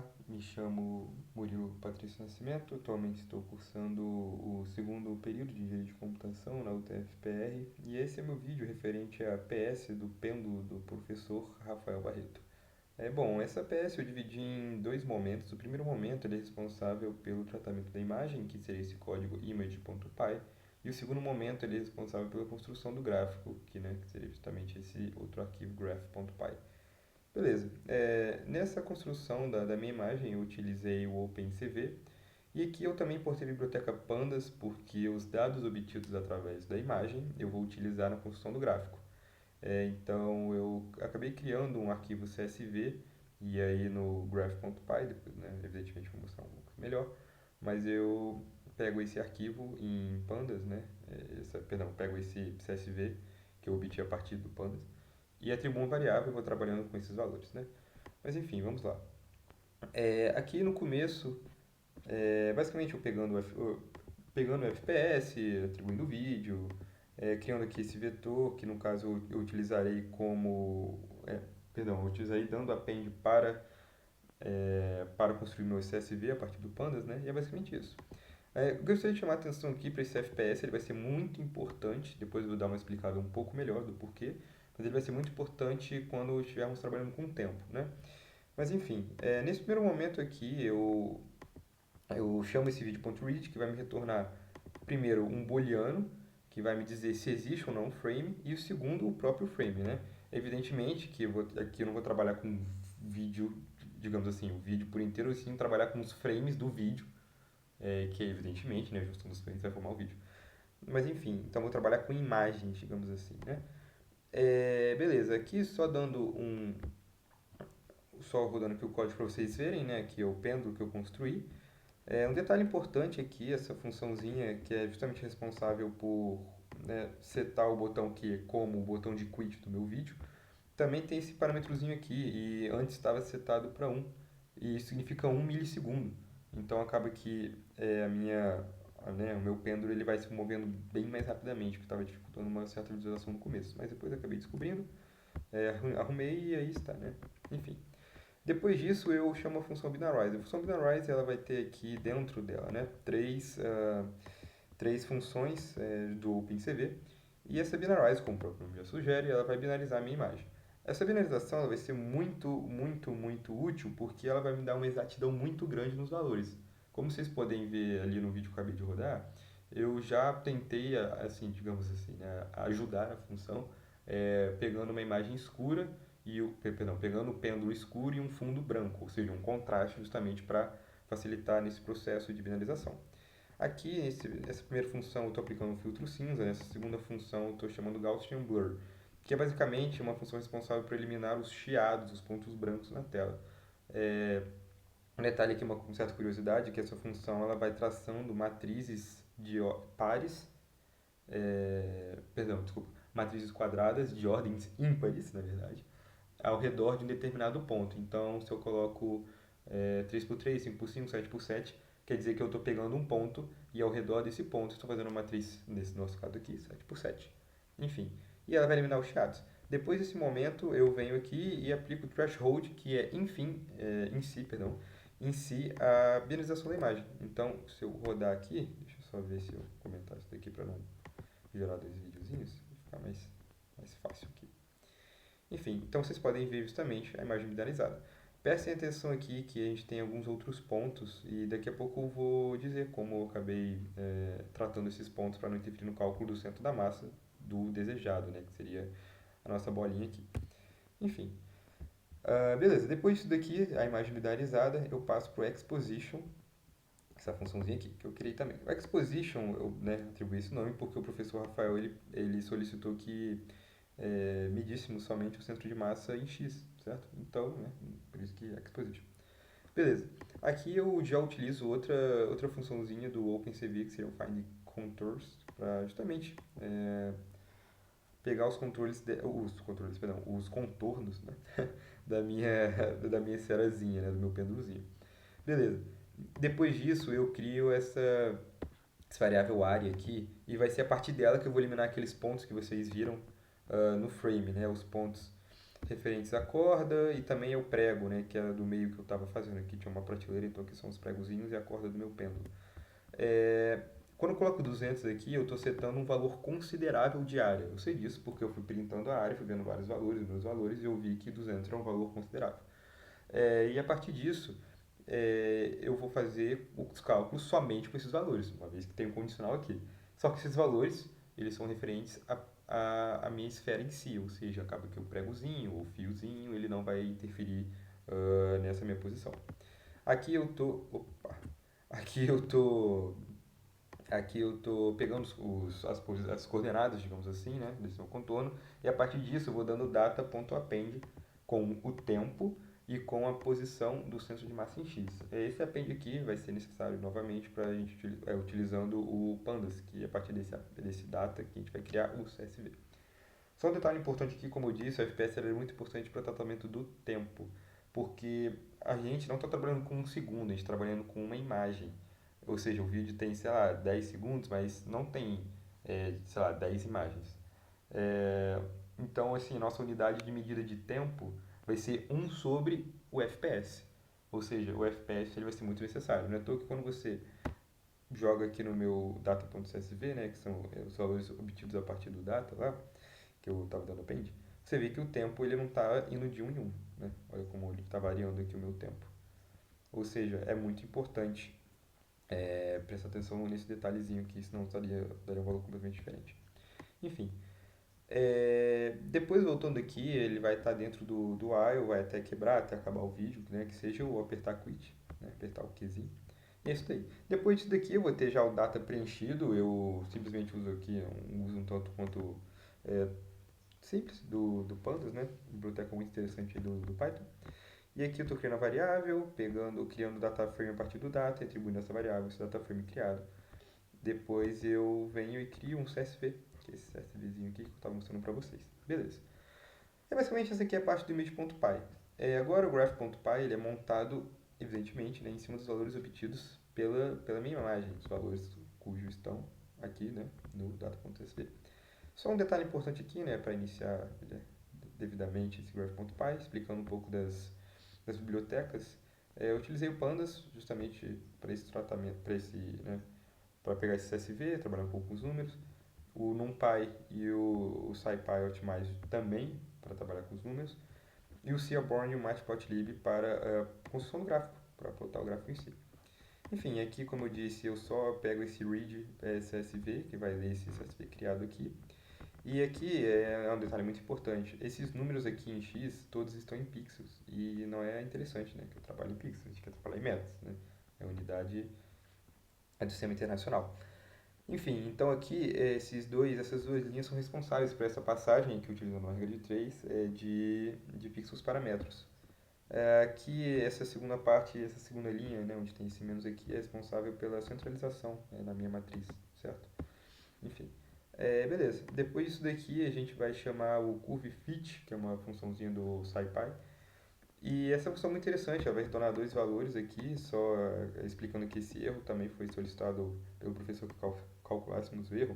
Olá, me chamo Murilo Patrício Nascimento, atualmente estou cursando o segundo período de Engenharia de Computação na UTF-PR e esse é meu vídeo referente à PS do pêndulo do professor Rafael Barreto. Bom, essa PS eu dividi em dois momentos. O primeiro momento ele é responsável pelo tratamento da imagem, que seria esse código image.py, e o segundo momento ele é responsável pela construção do gráfico, que seria justamente esse outro arquivo graph.py. Beleza. Nessa construção da minha imagem, eu utilizei o OpenCV e aqui eu também importei a biblioteca Pandas, porque os dados obtidos através da imagem eu vou utilizar na construção do gráfico. Então eu acabei criando um arquivo CSV e aí no graph.py, depois, né, evidentemente vou mostrar um pouco melhor, mas eu pego esse arquivo em Pandas, né, pego esse CSV que eu obtive a partir do Pandas e atribuo uma variável e vou trabalhando com esses valores, né? Mas enfim, vamos lá. Aqui no começo, basicamente pegando o FPS, atribuindo o vídeo, criando aqui esse vetor, que no caso eu utilizarei eu utilizarei dando append para construir meu CSV a partir do Pandas, né? E é basicamente isso. Eu gostaria de chamar a atenção aqui para esse FPS, ele vai ser muito importante, depois eu vou dar uma explicada um pouco melhor do porquê, mas ele vai ser muito importante quando estivermos trabalhando com o tempo, né? Mas enfim, nesse primeiro momento aqui eu chamo esse vídeo.read que vai me retornar primeiro um booleano, que vai me dizer se existe ou não um frame, e o segundo o próprio frame, né? Evidentemente que aqui eu não vou trabalhar com vídeo, digamos assim, o vídeo por inteiro, sim trabalhar com os frames do vídeo, que evidentemente, né, juntando os frames vai formar o vídeo. Mas enfim, então eu vou trabalhar com imagens, digamos assim, né? Beleza, aqui só rodando aqui o código para vocês verem, né, que é o pêndulo que eu construí. Um detalhe importante aqui, essa funçãozinha que é justamente responsável por, né, setar o botão que como o botão de quit do meu vídeo, também tem esse parâmetrozinho aqui e antes estava setado para 1 e isso significa 1 milissegundo. Então acaba que o meu pêndulo ele vai se movendo bem mais rapidamente, o que estava dificultando uma certa visualização no começo, mas depois acabei descobrindo, arrumei e aí está, né? Enfim. Depois disso, eu chamo a função binarize. A função binarize ela vai ter aqui dentro dela, né, três funções do OpenCV. E essa binarize, como o próprio nome já sugere, ela vai binarizar a minha imagem. Essa binarização ela vai ser muito, muito, muito útil porque ela vai me dar uma exatidão muito grande nos valores. Como vocês podem ver ali no vídeo que eu acabei de rodar, eu já tentei, assim, digamos assim, né, ajudar a função pegando uma imagem escura pegando o pêndulo escuro e um fundo branco, ou seja, um contraste justamente para facilitar nesse processo de binarização. Aqui, essa primeira função eu estou aplicando um filtro cinza, nessa segunda função eu estou chamando Gaussian Blur, que é basicamente uma função responsável por eliminar os chiados, os pontos brancos na tela. Um detalhe aqui, uma certa curiosidade, é que essa função ela vai traçando matrizes de pares, desculpa, matrizes quadradas de ordens ímpares, na verdade, ao redor de um determinado ponto. Então, se eu coloco 3x3, 5x5, 7x7, quer dizer que eu estou pegando um ponto e ao redor desse ponto estou fazendo uma matriz, nesse nosso caso aqui, 7x7. Enfim, e ela vai eliminar os chiados. Depois desse momento, eu venho aqui e aplico o threshold, que é, em si, a binarização da imagem. Então, se eu rodar aqui, deixa eu só ver se eu comentar isso daqui para não gerar dois videozinhos, vai ficar mais fácil aqui. Enfim, então vocês podem ver justamente a imagem binarizada. Prestem atenção aqui que a gente tem alguns outros pontos e daqui a pouco eu vou dizer como eu acabei tratando esses pontos para não interferir no cálculo do centro da massa do desejado, né, que seria a nossa bolinha aqui. Enfim, beleza. Depois disso daqui, a imagem binarizada, eu passo para o exposition, essa funçãozinha aqui que eu criei também. O exposition, eu atribuí esse nome porque o professor Rafael ele solicitou que medíssemos somente o centro de massa em x, certo? Então, né, por isso que é exposition. Beleza. Aqui eu já utilizo outra funçãozinha do OpenCV, que seria o find contours, para justamente pegar os contornos, né, da minha esferazinha, né, do meu pêndulozinho. Beleza. Depois disso, eu crio essa variável área aqui, e vai ser a partir dela que eu vou eliminar aqueles pontos que vocês viram no frame, né, os pontos referentes à corda e também ao prego, né, que era do meio que eu estava fazendo. Aqui tinha uma prateleira, então aqui são os pregozinhos e a corda do meu pêndulo. É, quando eu coloco 200 aqui, eu estou setando um valor considerável de área. Eu sei disso porque eu fui printando a área, fui vendo vários valores, meus valores, e eu vi que 200 era um valor considerável. E a partir disso, eu vou fazer os cálculos somente com esses valores, uma vez que tem um condicional aqui. Só que esses valores, eles são referentes à minha esfera em si, ou seja, acaba que o pregozinho ou fiozinho, ele não vai interferir nessa minha posição. Aqui eu tô, opa, aqui eu tô, aqui eu tô pegando as coordenadas, digamos assim, né, desse meu contorno, e a partir disso eu vou dando data.append com o tempo e com a posição do centro de massa em x. Esse append aqui vai ser necessário novamente para a gente utilizando o pandas, que é a partir desse data que a gente vai criar o CSV. Só um detalhe importante aqui, como eu disse, o FPS é muito importante para o tratamento do tempo, porque a gente não está trabalhando com um segundo, a gente está trabalhando com uma imagem. Ou seja, o vídeo tem, sei lá, 10 segundos, mas não tem, sei lá, 10 imagens. Então, assim, nossa unidade de medida de tempo vai ser 1 sobre o FPS. Ou seja, o FPS ele vai ser muito necessário. Não é à toa que quando você joga aqui no meu data.csv, né, que são os valores obtidos a partir do data lá, que eu estava dando append, você vê que o tempo ele não está indo de um em um. Né? Olha como ele está variando aqui o meu tempo. Ou seja, é muito importante prestar atenção nesse detalhezinho aqui, senão daria um valor completamente diferente. Enfim, depois voltando aqui, ele vai estar dentro do while, vai até quebrar, até acabar o vídeo, né? Que seja o apertar quit, né? Apertar o Qzinho. É isso daí. Depois disso daqui eu vou ter já o data preenchido, eu simplesmente uso aqui, uso um tanto quanto é, simples do Pandas, né? Biblioteca muito interessante do Python. E aqui eu estou criando a variável, criando o data frame a partir do data, atribuindo essa variável, esse data frame criado. Depois eu venho e crio um CSV, que é esse CSVzinho aqui que eu estava mostrando para vocês. Beleza. E basicamente essa aqui é a parte do image.py. Agora o graph.py ele é montado, evidentemente, né, em cima dos valores obtidos pela minha imagem, os valores cujos estão aqui, né, no data.csv. Só um detalhe importante aqui, né, para iniciar devidamente esse graph.py, explicando um pouco das bibliotecas. Eu utilizei o Pandas justamente para esse tratamento, para pegar esse CSV, trabalhar um pouco com os números. O NumPy e o SciPy Optimize também para trabalhar com os números. E o Seaborn e o Matplotlib para a construção do gráfico, para plotar o gráfico em si. Enfim, aqui como eu disse, eu só pego esse read CSV, que vai ler esse CSV criado aqui. E aqui é um detalhe muito importante. Esses números aqui em X, todos estão em pixels. E não é interessante, né? Que eu trabalho em pixels, a gente quer trabalhar em metros, né? É a unidade do sistema internacional. Enfim, então aqui essas duas linhas são responsáveis por essa passagem que utilizando uma regra de 3 de pixels para metros. Aqui essa segunda parte, essa segunda linha, né, onde tem esse menos aqui, é responsável pela centralização na minha matriz, certo? Enfim, beleza. Depois disso daqui a gente vai chamar o curveFit, que é uma funçãozinha do SciPy. E essa função é muito interessante, ela vai retornar dois valores aqui, só explicando que esse erro também foi solicitado pelo professor que calculássemos o erro.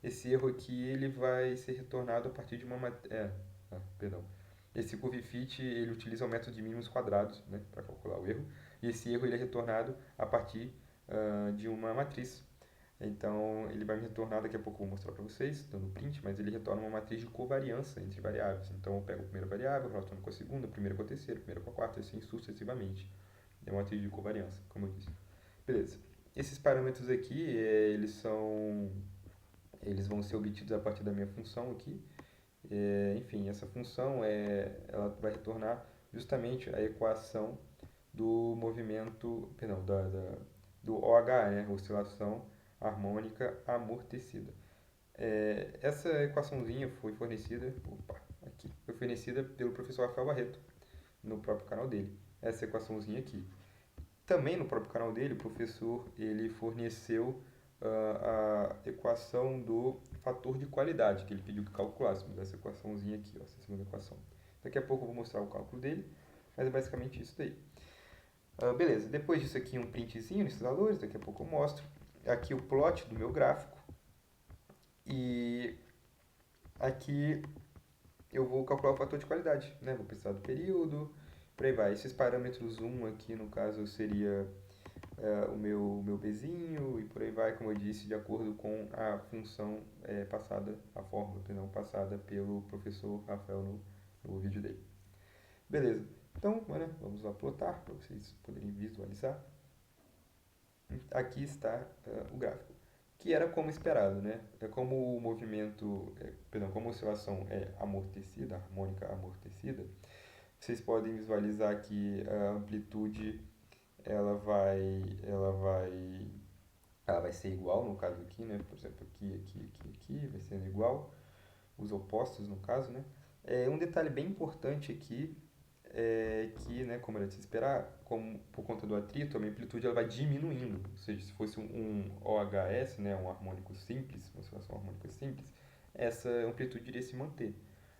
Esse erro aqui ele vai ser retornado a partir de uma perdão. Esse curveFit ele utiliza o método de mínimos quadrados, né, para calcular o erro. E esse erro ele é retornado a partir de uma matriz. Então, ele vai me retornar, daqui a pouco eu vou mostrar para vocês, dando print, mas ele retorna uma matriz de covariância entre variáveis. Então, eu pego a primeira variável, relaciono com a segunda, a primeira com a terceira, a primeira com a quarta, assim sucessivamente. É uma matriz de covariância, como eu disse. Beleza. Esses parâmetros aqui, eles vão ser obtidos a partir da minha função aqui. Enfim, essa função, ela vai retornar justamente a equação do movimento, perdão, do OH, né, oscilação harmônica amortecida. Essa equaçãozinha foi fornecida pelo professor Rafael Barreto, no próprio canal dele. Essa equaçãozinha aqui. Também no próprio canal dele, o professor ele forneceu a equação do fator de qualidade, que ele pediu que calculássemos. Essa equaçãozinha aqui, ó, essa segunda equação. Daqui a pouco eu vou mostrar o cálculo dele, mas é basicamente isso daí. Beleza, depois disso aqui um printzinho nesses valores, daqui a pouco eu mostro. Aqui o plot do meu gráfico. E aqui eu vou calcular o fator de qualidade, né? Vou precisar do período, por aí vai. Esses parâmetros 1 aqui, no caso, seria o meu Bzinho e por aí vai, como eu disse, de acordo com a função passada, a fórmula, perdão, passada pelo professor Rafael no vídeo dele. Beleza. Então, né, vamos lá plotar para vocês poderem visualizar. Aqui está o gráfico, que era como esperado, né? Como o movimento, perdão, como a oscilação é amortecida, harmônica amortecida, vocês podem visualizar que a amplitude ela vai, ela vai, ela vai ser igual no caso aqui, né? Por exemplo, aqui, vai sendo igual, os opostos no caso, né? Um detalhe bem importante aqui que, né, como era de se esperar, por conta do atrito, a minha amplitude ela vai diminuindo. Ou seja, se fosse um OHS, né, um harmônico simples, uma oscilação harmônica simples, essa amplitude iria se manter.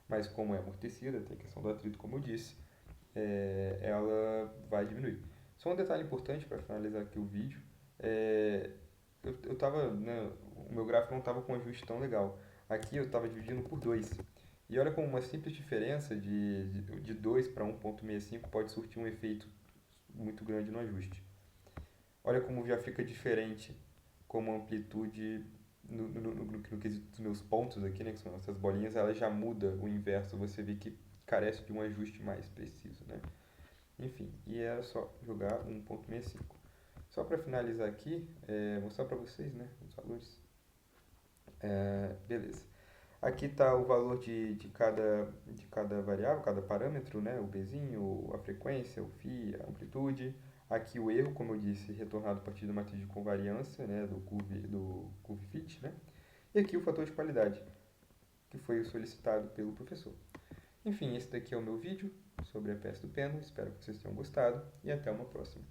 Mas como é amortecida, tem a questão do atrito, como eu disse, ela vai diminuir. Só um detalhe importante para finalizar aqui o vídeo, é, eu tava, né, o meu gráfico não estava com um ajuste tão legal. Aqui eu estava dividindo por 2. E olha como uma simples diferença de 2 para 1,65 pode surtir um efeito muito grande no ajuste. Olha como já fica diferente como a amplitude no quesito dos meus pontos aqui, né, que são essas bolinhas, ela já muda o inverso, você vê que carece de um ajuste mais preciso, né? Enfim, e era só jogar 1,65. Só para finalizar aqui, mostrar para vocês, né, os valores. Beleza. Aqui está o valor de cada variável, cada parâmetro, né? O Bzinho, a frequência, o φ, a amplitude. Aqui o erro, como eu disse, retornado a partir da matriz de convariância, né? Do curve fit, né? E aqui o fator de qualidade, que foi solicitado pelo professor. Enfim, esse daqui é o meu vídeo sobre a peça do pêndulo. Espero que vocês tenham gostado e até uma próxima.